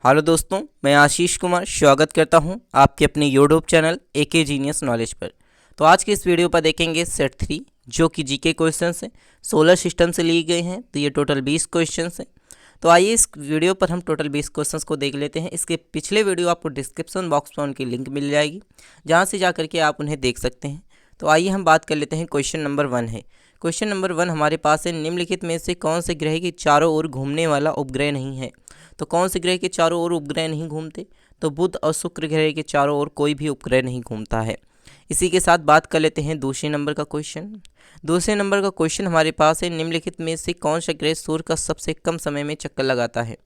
Hello दोस्तों, मैं आशीष कुमार स्वागत करता हूं आपके अपने YouTube channel AK genius knowledge पर। तो आज के इस वीडियो पर देखेंगे सेट 3 जो कि जीके क्वेश्चंस हैं, सोलर सिस्टम से लिए गए हैं। तो ये टोटल 20 क्वेश्चंस हैं। तो आइए इस वीडियो पर हम टोटल 20 क्वेश्चंस को देख लेते हैं। इसके पिछले वीडियो आपको डिस्क्रिप्शन बॉक्स में उनकी लिंक मिल जाएगी, जहाँ से जा करके आप उन्हें देख सकते हैं। तो आइए हम बात कर लेते हैं। क्वेश्चन नंबर 1 है। क्वेश्चन नंबर 1 हमारे पास है, निम्नलिखित में से कौन से ग्रह के चारों ओर घूमने वाला उपग्रह नहीं है। तो कौन से ग्रह के चारों ओर उपग्रह नहीं घूमते? तो बुध और शुक्र ग्रह के चारों ओर कोई भी उपग्रह नहीं घूमता है। इसी के साथ बात कर लेते हैं दूसरे नंबर का क्वेश्चन। दूसरे नंबर का क्वेश्चन हमारे पास है, निम्नलिखित में से कौन सा ग्रह सूर्य का सबसे कम समय में चक्कर लगाता है।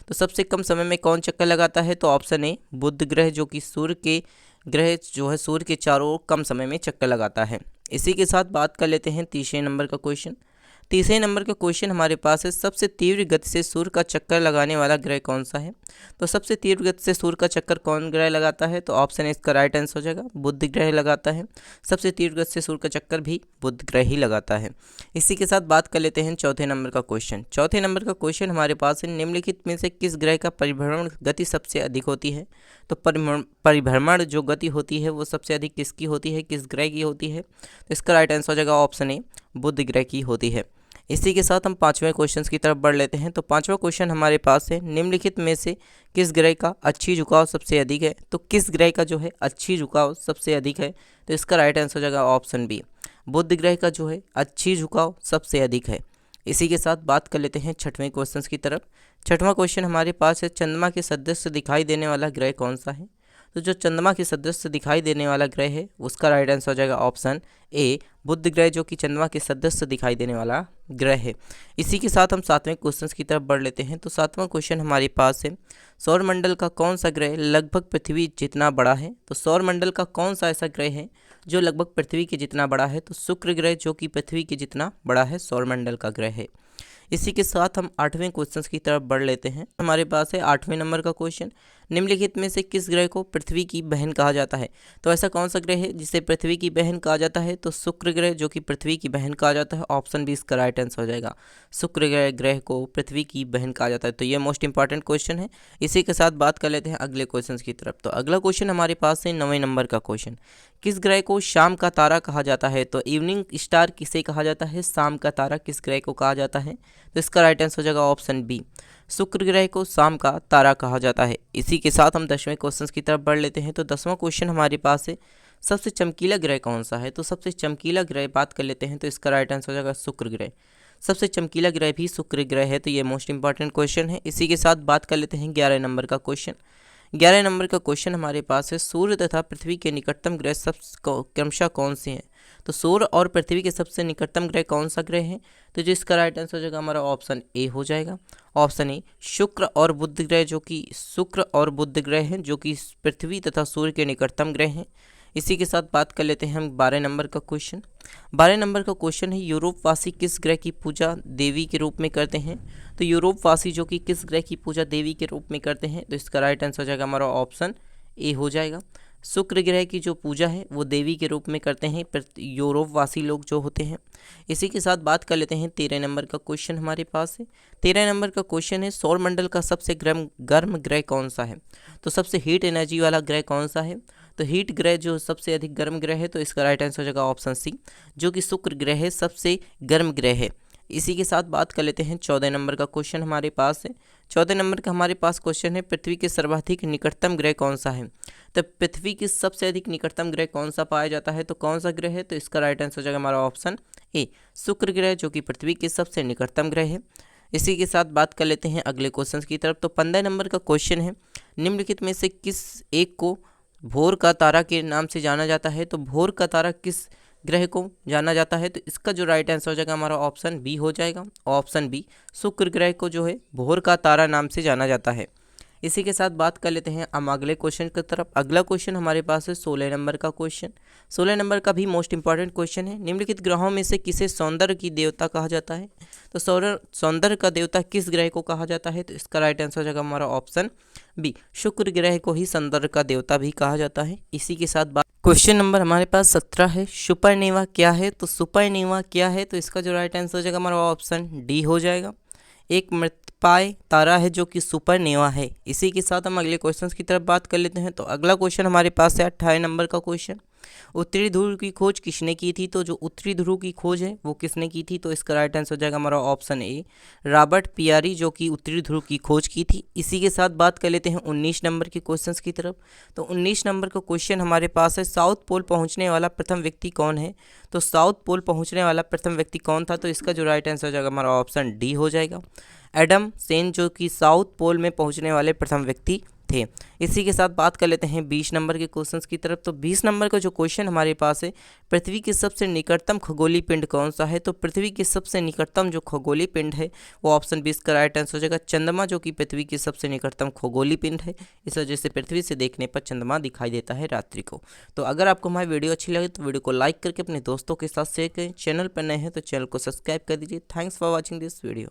तो सबसे कम समय में कौन चक्कर लगाता है? तो ऑप्शन ए बुध ग्रह, जो कि सूर्य के ग्रह जो है सूर्य के चारों ओर कम समय में चक्कर लगाता है। इसी के साथ बात कर लेते हैं तीसरे नंबर का क्वेश्चन। तीसरे नंबर का क्वेश्चन हमारे पास है, सबसे तीव्र गति से सूर्य का चक्कर लगाने वाला ग्रह कौन सा है। तो सबसे तीव्र गति से सूर्य का चक्कर कौन ग्रह लगाता है? तो ऑप्शन है इसका राइट आंसर हो जाएगा, बुध ग्रह लगाता है। सबसे तीव्र गति से सूर्य का चक्कर भी बुध ग्रह ही लगाता है। इसी के साथ बात कर लेते हैं चौथे नंबर का क्वेश्चन। चौथे नंबर का क्वेश्चन हमारे पास है, निम्नलिखित में से किस ग्रह का परिभ्रमण गति सबसे अधिक होती है। तो परिभ्रमण जो गति होती है वो सबसे अधिक किसकी होती है, किस ग्रह की होती है? तो इसका राइट आंसर हो जाएगा ऑप्शन ए बुध ग्रह की होती है। इसी के साथ हम पांचवें क्वेश्चन की तरफ बढ़ लेते हैं। तो पांचवा क्वेश्चन हमारे पास है, निम्नलिखित में से किस ग्रह का अच्छी झुकाव सबसे अधिक है। तो किस ग्रह का जो है अच्छी झुकाव सबसे अधिक है? तो इसका राइट आंसर हो जाएगा ऑप्शन बी, बुध ग्रह का जो है अच्छी झुकाव सबसे अधिक है। इसी के साथ बात कर लेते हैं छठवें क्वेश्चन की तरफ। छठवां क्वेश्चन हमारे पास है, चंद्रमा के सदृश दिखाई देने वाला ग्रह कौन सा है। तो जो चंद्रमा के सदृश दिखाई देने वाला ग्रह है उसका राइट आंसर हो जाएगा ऑप्शन ए बुध ग्रह, जो कि चंद्रमा के सदृश दिखाई देने वाला ग्रह है। इसी के साथ हम सातवें क्वेश्चन की तरफ बढ़ लेते हैं। तो सातवां क्वेश्चन हमारे पास है, सौरमंडल का कौन सा ग्रह लगभग पृथ्वी जितना बड़ा है। तो सौरमंडल का कौन सा ऐसा ग्रह है जो लगभग पृथ्वी के जितना बड़ा है? तो शुक्र ग्रह, जो कि पृथ्वी के जितना बड़ा है, सौरमंडल का ग्रह है। इसी के साथ हम आठवें क्वेश्चन की तरफ बढ़ लेते हैं। हमारे पास है आठवें नंबर का क्वेश्चन, निम्नलिखित में से किस ग्रह को पृथ्वी की बहन कहा जाता है। तो ऐसा कौन सा ग्रह है जिसे पृथ्वी की बहन कहा जाता है? तो शुक्र ग्रह, जो कि पृथ्वी की बहन कहा जाता है। ऑप्शन बी इसका राइट आंसर हो जाएगा, शुक्र ग्रह को पृथ्वी की बहन कहा जाता है। तो ये मोस्ट इंपॉर्टेंट क्वेश्चन है। इसी के साथ बात कर लेते हैं अगले क्वेश्चन की तरफ। तो अगला क्वेश्चन हमारे पास है 9वें नंबर का क्वेश्चन, किस ग्रह को शाम का तारा कहा जाता है। तो इवनिंग स्टार किसे कहा जाता है, शाम का तारा किस ग्रह को कहा जाता है? तो इसका राइट आंसर हो जाएगा ऑप्शन बी, शुक्र ग्रह को शाम का तारा कहा जाता है। इसी के साथ हम 10वें क्वेश्चन की तरफ बढ़ लेते हैं। तो 10वां क्वेश्चन हमारे पास है, सबसे चमकीला ग्रह कौन सा है। तो सबसे चमकीला ग्रह बात कर लेते हैं। तो इसका राइट आंसर हो जाएगा शुक्र ग्रह, सबसे चमकीला ग्रह भी शुक्र ग्रह है। तो ये मोस्ट इंपॉर्टेंट क्वेश्चन है। इसी के साथ बात कर लेते हैं 11 नंबर का क्वेश्चन। 11 नंबर का क्वेश्चन हमारे पास है, सूर्य तथा पृथ्वी के निकटतम ग्रह सब क्रमशः कौन से हैं। तो सूर्य और पृथ्वी के सबसे निकटतम ग्रह कौन सा ग्रह है? तो जिसका राइट आंसर हो जाएगा हमारा ऑप्शन ए हो जाएगा, ऑप्शन ए शुक्र और बुध ग्रह, जो कि शुक्र और बुध ग्रह हैं, जो कि पृथ्वी तथा सूर्य के निकटतम ग्रह हैं। इसी के साथ बात कर लेते हैं हम 12 नंबर का क्वेश्चन। 12 नंबर का क्वेश्चन है, यूरोपवासी किस ग्रह की पूजा देवी के रूप में करते हैं। तो यूरोपवासी जो कि किस ग्रह की पूजा देवी के रूप में करते हैं? तो इसका राइट आंसर हो जाएगा हमारा ऑप्शन ए हो जाएगा, शुक्र ग्रह की जो पूजा है वो देवी के रूप में करते हैं यूरोपवासी लोग जो होते हैं। इसी के साथ बात कर लेते हैं 13 नंबर का क्वेश्चन हमारे पास है। 13 नंबर का क्वेश्चन है, सौरमंडल का सबसे गर्म ग्रह कौन सा है। तो सबसे हीट एनर्जी वाला ग्रह कौन सा है? तो हीट ग्रह जो सबसे अधिक गर्म ग्रह है, तो इसका राइट आंसर हो जाएगा ऑप्शन सी, जो कि शुक्र ग्रह है, सबसे गर्म ग्रह है। इसी के साथ बात कर लेते हैं 14 नंबर का क्वेश्चन हमारे पास है। 14 नंबर का हमारे पास क्वेश्चन है, पृथ्वी के सर्वाधिक निकटतम ग्रह कौन सा है। तो पृथ्वी के सबसे अधिक निकटतम ग्रह कौन सा पाया जाता है? तो कौन सा ग्रह है? तो इसका राइट आंसर हो जाएगा हमारा ऑप्शन ए, शुक्र ग्रह, जो कि पृथ्वी के सबसे निकटतम ग्रह है। इसी के साथ बात कर लेते हैं अगले क्वेश्चन की तरफ। तो 15 नंबर का क्वेश्चन है, निम्नलिखित में से किस एक को भोर का तारा के नाम से जाना जाता है। तो भोर का तारा किस ग्रह को जाना जाता है? तो इसका जो राइट आंसर हो जाएगा हमारा ऑप्शन बी हो जाएगा, ऑप्शन बी, शुक्र ग्रह को जो है भोर का तारा नाम से जाना जाता है। इसी के साथ बात कर लेते हैं हम अगले क्वेश्चन की तरफ। अगला क्वेश्चन हमारे पास है 16 नंबर का क्वेश्चन। 16 नंबर का भी मोस्ट इंपॉर्टेंट क्वेश्चन है, निम्नलिखित ग्रहों में से किसे सौंदर्य की देवता कहा जाता है। तो सौंदर्य का देवता किस ग्रह को कहा जाता है? तो इसका राइट आंसर हो जाएगा हमारा ऑप्शन बी, शुक्र ग्रह को ही सौंदर्य का देवता भी कहा जाता है। इसी के साथ बात क्वेश्चन नंबर हमारे पास 17 है, सुपरनोवा क्या है। तो सुपरनोवा क्या है? तो इसका जो राइट आंसर हो जाएगा हमारा ऑप्शन डी हो जाएगा। एक मृतपाय तारा है जो कि सुपरनोवा है। इसी के साथ हम अगले क्वेश्चन की तरफ बात कर लेते हैं। तो अगला क्वेश्चन हमारे पास है 28 नंबर का क्वेश्चन। उत्तरी ध्रुव की खोज किसने की थी? तो जो उत्तरी ध्रुव की खोज है वो किसने की थी? तो इसका राइट आंसर हो जाएगा हमारा ऑप्शन ए, रॉबर्ट पियरी, जो कि उत्तरी ध्रुव की खोज की थी। इसी के साथ बात कर लेते हैं 19 नंबर के क्वेश्चन की तरफ। तो 19 नंबर का क्वेश्चन हमारे पास है, साउथ पोल पहुंचने वाला प्रथम व्यक्ति कौन है? तो साउथ पोल पहुंचने वाला प्रथम व्यक्ति कौन था? तो इसका जो राइट आंसर हो जाएगा हमारा ऑप्शन डी हो जाएगा, एडम सेन, जो कि साउथ पोल में पहुंचने वाले प्रथम व्यक्ति थे। इसी के साथ बात कर लेते हैं 20 नंबर के क्वेश्चंस की तरफ। तो 20 नंबर का जो क्वेश्चन हमारे पास है, पृथ्वी के सबसे निकटतम खगोलीय पिंड कौन सा है? तो पृथ्वी के सबसे निकटतम जो खगोलीय पिंड है वो ऑप्शन 20 का राइट आंसर हो जाएगा, चंद्रमा, जो कि पृथ्वी के सबसे निकटतम खगोलीय पिंड है। इस वजह से पृथ्वी से देखने पर चंद्रमा दिखाई देता है रात्रि को। तो अगर आपको हमारी वीडियो अच्छी लगे तो वीडियो को लाइक करके अपने दोस्तों के साथ शेयर करें। चैनल पर नए हैं तो चैनल को सब्सक्राइब कर दीजिए। Thanks for watching this video.